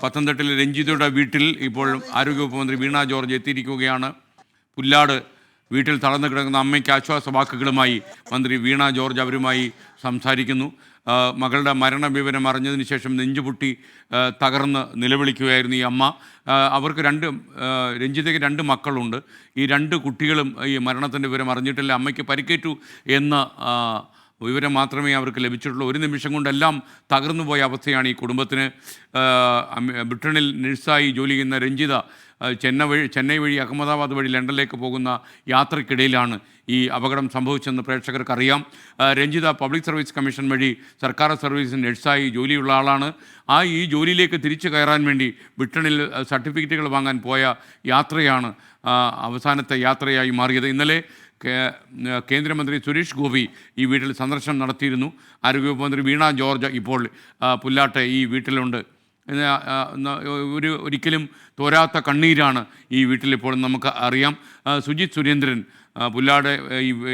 പത്തനംതിട്ടയിലെ രഞ്ജിതയുടെ വീട്ടിൽ ഇപ്പോൾ ആരോഗ്യവകുപ്പ് മന്ത്രി വീണ ജോർജ് എത്തിയിരിക്കുകയാണ്. പുല്ലാട് വീട്ടിൽ തളർന്നു കിടക്കുന്ന അമ്മയ്ക്ക് ആശ്വാസ വാക്കുകളുമായി മന്ത്രി വീണ ജോർജ് അവരുമായി സംസാരിക്കുന്നു. മകളുടെ മരണവിവരം അറിഞ്ഞതിന് ശേഷം നെഞ്ചുപൊട്ടി തകർന്ന് നിലവിളിക്കുകയായിരുന്നു ഈ അമ്മ. അവർക്ക് രഞ്ജിതയ്ക്ക് 2 മക്കളുണ്ട്. ഈ 2 കുട്ടികളും ഈ മരണത്തിൻ്റെ വിവരം അറിഞ്ഞിട്ടില്ല. അമ്മയ്ക്ക് പരിക്കേറ്റു എന്ന വിവരം മാത്രമേ അവർക്ക് ലഭിച്ചിട്ടുള്ളൂ. ഒരു നിമിഷം കൊണ്ടെല്ലാം തകർന്നു പോയ അവസ്ഥയാണ് ഈ കുടുംബത്തിന്. ബ്രിട്ടനിൽ നഴ്സായി ജോലി ചെയ്യുന്ന രഞ്ജിത ചെന്നൈ വഴി അഹമ്മദാബാദ് വഴി ലണ്ടനിലേക്ക് പോകുന്ന യാത്രക്കിടയിലാണ് ഈ അപകടം സംഭവിച്ചെന്ന് പ്രേക്ഷകർക്കറിയാം. രഞ്ജിത പബ്ലിക് സർവീസ് കമ്മീഷൻ വഴി സർക്കാർ സർവീസിൽ നഴ്സായി ജോലിയുള്ള ആളാണ്. ഈ ജോലിയിലേക്ക് തിരിച്ചു കയറാൻ വേണ്ടി ബ്രിട്ടനിൽ സർട്ടിഫിക്കറ്റുകൾ വാങ്ങാൻ പോയ യാത്രയാണ് അവസാനത്തെ യാത്രയായി മാറിയത്. ഇന്നലെ കേന്ദ്രമന്ത്രി സുരേഷ് ഗോപി ഈ വീട്ടിൽ സന്ദർശനം നടത്തിയിരുന്നു. ആരോഗ്യവകുപ്പ് മന്ത്രി വീണ ജോർജ് ഇപ്പോൾ പുല്ലാട്ടെ ഈ വീട്ടിലുണ്ട്. ഒരിക്കലും തോരാത്ത കണ്ണീരാണ് ഈ വീട്ടിലിപ്പോൾ നമുക്ക് അറിയാം. സുജിത് സുരേന്ദ്രൻ പുല്ലാട്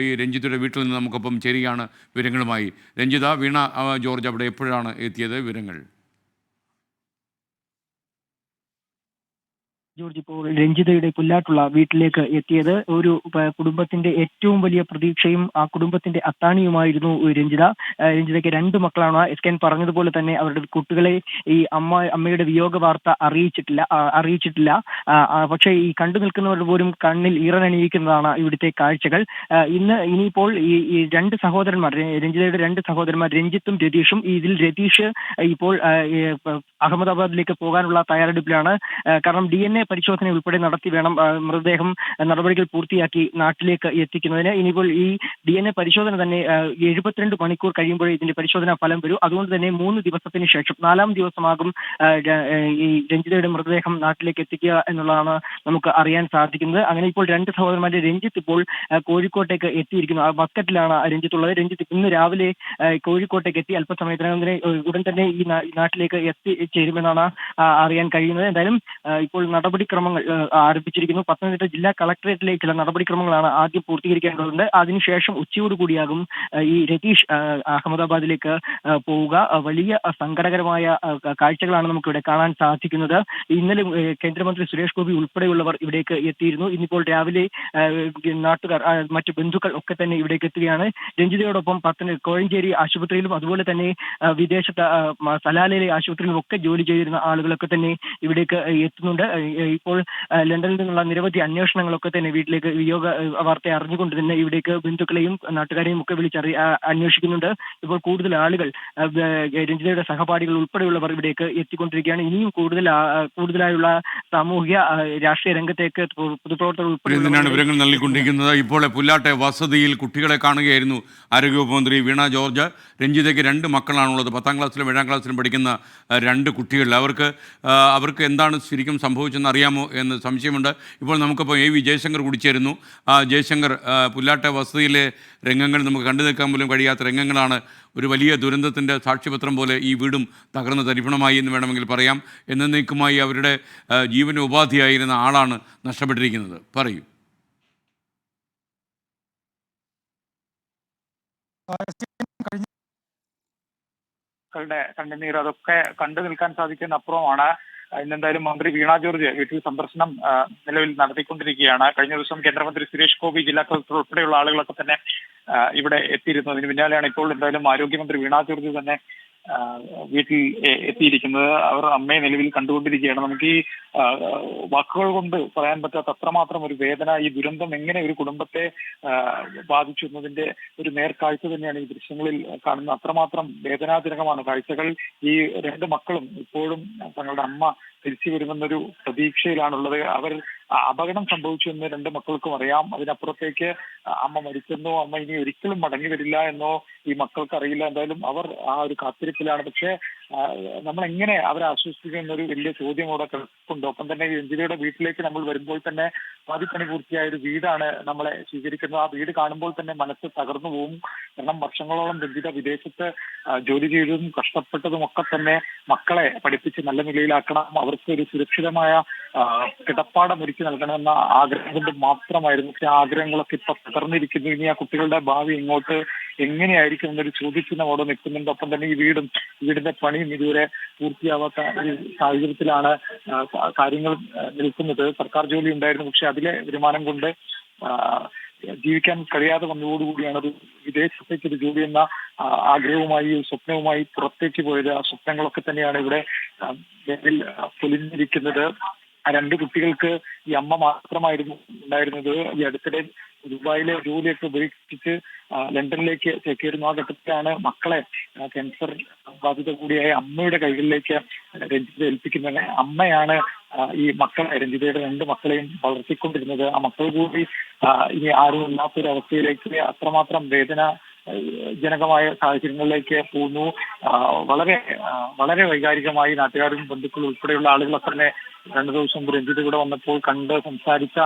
ഈ രഞ്ജിതയുടെ വീട്ടിൽ നിന്ന് നമുക്കൊപ്പം ചേരുകയാണ് വിവരങ്ങളുമായി. രഞ്ജിത, വീണ ജോർജ് അവിടെ എപ്പോഴാണ് എത്തിയത്? വിവരങ്ങൾ. ജോർജ് ഇപ്പോൾ രഞ്ജിതയുടെ പുല്ലാട്ടുള്ള വീട്ടിലേക്ക് എത്തിയത്. ഒരു കുടുംബത്തിന്റെ ഏറ്റവും വലിയ പ്രതീക്ഷയും ആ കുടുംബത്തിന്റെ അത്താണിയുമായിരുന്നു രഞ്ജിതയ്ക്ക് 2 മക്കളാണ്. എസ്കൻ പറഞ്ഞതുപോലെ തന്നെ അവരുടെ കുട്ടികളെ ഈ അമ്മയുടെ വിയോഗ വാർത്ത അറിയിച്ചിട്ടില്ല. പക്ഷേ ഈ കണ്ടു നിൽക്കുന്നവർ പോലും കണ്ണിൽ ഈറനണിയിക്കുന്നതാണ് ഇവിടുത്തെ കാഴ്ചകൾ. ഇനിയിപ്പോൾ ഈ 2 സഹോദരന്മാർ, രഞ്ജിതയുടെ 2 സഹോദരന്മാർ രഞ്ജിത്തും രതീഷും. ഇതിൽ രതീഷ് ഇപ്പോൾ അഹമ്മദാബാദിലേക്ക് പോകാനുള്ള തയ്യാറെടുപ്പിലാണ്. കാരണം DNA പരിശോധന ഉൾപ്പെടെ നടത്തി വേണം മൃതദേഹം നടപടികൾ പൂർത്തിയാക്കി നാട്ടിലേക്ക് എത്തിക്കുന്നതിന്. ഇനിയിപ്പോൾ ഈ DNA പരിശോധന തന്നെ 72 മണിക്കൂർ കഴിയുമ്പോഴേ ഇതിന്റെ പരിശോധനാ ഫലം വരും. അതുകൊണ്ട് തന്നെ 3 ദിവസത്തിന് ശേഷം 4-ാം ദിവസമാകും ഈ രഞ്ജിതയുടെ മൃതദേഹം നാട്ടിലേക്ക് എത്തിക്കുക എന്നുള്ളതാണ് നമുക്ക് അറിയാൻ സാധിക്കുന്നത്. അങ്ങനെ ഇപ്പോൾ 2 സഹോദരന്മാരുടെ രഞ്ജിത്ത് ഇപ്പോൾ കോഴിക്കോട്ടേക്ക് എത്തിയിരിക്കുന്നു. മസ്കറ്റിലാണ് രഞ്ജിത്തുള്ളത്. രഞ്ജിത്ത് ഇന്ന് രാവിലെ കോഴിക്കോട്ടേക്ക് എത്തി. അല്പസമയത്തിനകം ഉടൻ തന്നെ ഈ നാട്ടിലേക്ക് എത്തിച്ചേരുമെന്നാണ് അറിയാൻ കഴിയുന്നത്. എന്തായാലും ഇപ്പോൾ നടപടിക്രമങ്ങൾ ആരംഭിച്ചിരിക്കുന്നു. പത്തനംതിട്ട ജില്ലാ കളക്ടറേറ്റിലേക്കുള്ള നടപടിക്രമങ്ങളാണ് ആദ്യം പൂർത്തീകരിക്കേണ്ടതുണ്ട്. അതിനുശേഷം ഉച്ചയോടുകൂടിയാകും ഈ രതീഷ് അഹമ്മദാബാദിലേക്ക് പോവുക. വലിയ സങ്കടകരമായ കാഴ്ചകളാണ് നമുക്കിവിടെ കാണാൻ സാധിക്കുന്നത്. ഇന്നലെ കേന്ദ്രമന്ത്രി സുരേഷ് ഗോപി ഉൾപ്പെടെയുള്ളവർ ഇവിടേക്ക് എത്തിയിരുന്നു. ഇന്നിപ്പോൾ രാവിലെ നാട്ടുകാർ, മറ്റു ബന്ധുക്കൾ ഒക്കെ തന്നെ ഇവിടേക്ക് എത്തുകയാണ്. രഞ്ജിതയോടൊപ്പം കോഴഞ്ചേരി ആശുപത്രിയിലും അതുപോലെ തന്നെ വിദേശത്ത് സലാലയിലെ ആശുപത്രിയിലും ഒക്കെ ജോലി ചെയ്തിരുന്ന ആളുകളൊക്കെ തന്നെ ഇവിടേക്ക് എത്തുന്നുണ്ട്. ഇപ്പോൾ ലണ്ടനിൽ നിന്നുള്ള നിരവധി അന്വേഷണങ്ങളൊക്കെ തന്നെ വീട്ടിലേക്ക് വിയോഗ വാർത്ത അറിഞ്ഞുകൊണ്ട് തന്നെ ഇവിടേക്ക് ബന്ധുക്കളെയും നാട്ടുകാരെയും ഒക്കെ അന്വേഷിക്കുന്നുണ്ട്. ഇപ്പോൾ കൂടുതൽ ആളുകൾ, രഞ്ജിതയുടെ സഹപാഠികൾ ഉൾപ്പെടെയുള്ളവർ ഇവിടേക്ക് എത്തിക്കൊണ്ടിരിക്കുകയാണ്. ഇനിയും കൂടുതലായുള്ള സാമൂഹിക രാഷ്ട്രീയ രംഗത്തേക്ക് പൊതുപ്രവർത്തകർ ഉൾപ്പെടെ വിവരങ്ങൾ നൽകിക്കൊണ്ടിരിക്കുന്നത്. ഇപ്പോൾ പുല്ലാട്ടെ വസതിയിൽ കുട്ടികളെ കാണുകയായിരുന്നു ആരോഗ്യവകുപ്പ് മന്ത്രി വീണ ജോർജ്. രഞ്ജിതയ്ക്ക് 2 മക്കളാണുള്ളത്. 10ാം ക്ലാസ്സിലും 7ാം ക്ലാസ്സിലും പഠിക്കുന്ന 2 കുട്ടികൾ. അവർക്ക് എന്താണ് ശരിക്കും സംഭവിച്ചെന്ന് അറിയാമോ എന്ന് സംശയമുണ്ട്. ഇപ്പോൾ നമുക്കിപ്പോൾ AV ജയശങ്കർ കൂടി ചേരുന്നു. ജയശങ്കർ, പുല്ലാട്ടെ വസതിയിലെ രംഗങ്ങൾ നമുക്ക് കണ്ടു നിൽക്കാൻ പോലും കഴിയാത്ത രംഗങ്ങളാണ്. ഒരു വലിയ ദുരന്തത്തിൻ്റെ സാക്ഷ്യപത്രം പോലെ ഈ വീടും തകർന്ന് തരിപ്പണമായി എന്ന് വേണമെങ്കിൽ പറയാം. എന്നേക്കുമായി അവരുടെ ജീവന ഉപാധിയായിരുന്ന ആളാണ് നഷ്ടപ്പെട്ടിരിക്കുന്നത്. പറയൂ. കണ്ണുനീർ അതൊക്കെ കണ്ടു നിൽക്കാൻ സാധിക്കുന്ന അപ്പുറമാണ്. ഇന്നെന്തായാലും മന്ത്രി വീണ ജോർജ് വീട്ടിൽ സന്ദർശനം നിലവിൽ നടത്തിക്കൊണ്ടിരിക്കുകയാണ്. കഴിഞ്ഞ ദിവസം കേന്ദ്രമന്ത്രി സുരേഷ് ഗോപി, ജില്ലാ കളക്ടർ ഉൾപ്പെടെയുള്ള ആളുകളൊക്കെ തന്നെ ഇവിടെ എത്തിയിരുന്നു. അതിന് പിന്നാലെയാണ് ഇപ്പോൾ എന്തായാലും ആരോഗ്യമന്ത്രി വീണ ജോർജ് തന്നെ വീട്ടിൽ എത്തിയിരിക്കുന്നത്. അവർ അമ്മയെ നിലവിൽ കണ്ടുകൊണ്ടിരിക്കുകയാണ്. നമുക്ക് ഈ വാക്കുകൾ കൊണ്ട് പറയാൻ പറ്റാത്ത അത്രമാത്രം ഒരു വേദന, ഈ ദുരന്തം എങ്ങനെ ഒരു കുടുംബത്തെ ബാധിച്ചു എന്നതിന്റെ ഒരു നേർക്കാഴ്ച തന്നെയാണ് ഈ ദൃശ്യങ്ങളിൽ കാണുന്നത്. അത്രമാത്രം വേദനാജനകമാണ് കാഴ്ചകൾ. ഈ 2 മക്കളും ഇപ്പോഴും തങ്ങളുടെ അമ്മ തിരിച്ചു വരുമെന്നൊരു പ്രതീക്ഷയിലാണുള്ളത്. അവർ അപകടം സംഭവിച്ചു എന്ന് 2 മക്കൾക്കും അറിയാം. അതിനപ്പുറത്തേക്ക് അമ്മ മരിച്ചെന്നോ അമ്മ ഇനി ഒരിക്കലും മടങ്ങി വരില്ല എന്നോ ഈ മക്കൾക്ക് അറിയില്ല. എന്തായാലും അവർ ആ ഒരു കാത്തിരിപ്പിലാണ്. പക്ഷേ നമ്മൾ എങ്ങനെ അവരെ ആശ്വസിപ്പിക്കുക എന്നൊരു വലിയ ചോദ്യം അവിടെ കിടപ്പുണ്ട്. ഒപ്പം തന്നെ രഞ്ജിതയുടെ വീട്ടിലേക്ക് നമ്മൾ വരുമ്പോൾ തന്നെ പാതിപ്പണി പൂർത്തിയായ ഒരു വീടാണ് നമ്മളെ സ്വീകരിക്കുന്നത്. ആ വീട് കാണുമ്പോൾ തന്നെ മനസ്സ് തകർന്നു പോകും. കാരണം വർഷങ്ങളോളം രഞ്ജിത വിദേശത്ത് ജോലി ചെയ്തതും കഷ്ടപ്പെട്ടതും ഒക്കെ തന്നെ മക്കളെ പഠിപ്പിച്ച് നല്ല നിലയിലാക്കണം, അവർക്ക് ഒരു സുരക്ഷിതമായ കിടപ്പാടം ഒരുക്കി നൽകണമെന്ന ആഗ്രഹം കൊണ്ട് മാത്രമായിരുന്നു. പക്ഷെ ആഗ്രഹങ്ങളൊക്കെ ഇപ്പൊ തകർന്നിരിക്കുന്നു. ഇനി ആ കുട്ടികളുടെ ഭാവി എങ്ങോട്ട് എങ്ങനെയായിരിക്കും എന്നൊരു ചോദ്യചിഹ്നം അവിടെ നിൽക്കുന്നുണ്ട്. ഒപ്പം തന്നെ ഈ വീടിന്റെ പണിയും ഇതുവരെ പൂർത്തിയാവാത്ത ഒരു സാഹചര്യത്തിലാണ് കാര്യങ്ങൾ നിൽക്കുന്നത്. സർക്കാർ ജോലി ഉണ്ടായിരുന്നു, പക്ഷെ അതിലെ വരുമാനം കൊണ്ട് ജീവിക്കാൻ കഴിയാതെ വന്നതോടുകൂടിയാണ് ഒരു വിദേശത്തേക്ക് ഒരു ജോലി എന്ന ആഗ്രഹവുമായി സ്വപ്നവുമായി പുറത്തേക്ക് പോയത്. ആ സ്വപ്നങ്ങളൊക്കെ തന്നെയാണ് ഇവിടെ പൊലിഞ്ഞിരിക്കുന്നത്. ആ രണ്ട് കുട്ടികൾക്ക് ഈ അമ്മ മാത്രമായിരുന്നു ഉണ്ടായിരുന്നത്. ഈ അടുത്തിടെ ദുബായിലെ ജോലിയൊക്കെ ഉപേക്ഷിച്ച് ലണ്ടനിലേക്ക് ചേക്കേറുന്നു. ആ ഘട്ടത്തിലാണ് മക്കളെ ക്യാൻസർ ബാധിത കൂടിയായ അമ്മയുടെ കൈകളിലേക്ക് രഞ്ജിത ഏൽപ്പിക്കുന്നത്. അമ്മയാണ് ഈ മക്കളെ, രഞ്ജിതയുടെ രണ്ട് മക്കളെയും വളർത്തിക്കൊണ്ടിരുന്നത്. ആ മക്കൾ കൂടി ഇനി ആരും ഇല്ലാത്തൊരു അവസ്ഥയിലേക്ക് അത്രമാത്രം ജനകമായ സാഹചര്യങ്ങളിലേക്ക് പോകുന്നു. വളരെ വൈകാരികമായി നാട്ടുകാരും ബന്ധുക്കളും ഉൾപ്പെടെയുള്ള ആളുകളൊക്കെ തന്നെ 2 ദിവസം രഞ്ജിത ഇവിടെ വന്നപ്പോൾ കണ്ട് സംസാരിച്ച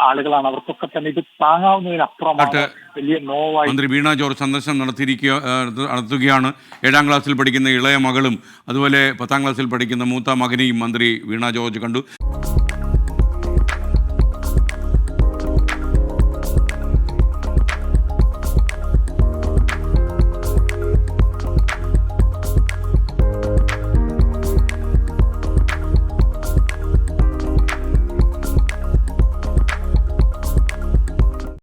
ആളുകളാണ്. അവർക്കൊക്കെ തന്നെ ഇത് താങ്ങാവുന്നതിനപ്പുറമാണ്. വലിയ നോവായി മന്ത്രി വീണ ജോർജ് സന്ദർശനം നടത്തുകയാണ്. 7ാം ക്ലാസ്സിൽ പഠിക്കുന്ന ഇളയ മകളും അതുപോലെ 10ാം ക്ലാസ്സിൽ പഠിക്കുന്ന മൂത്ത മകനെയും മന്ത്രി വീണ ജോർജ് കണ്ടു.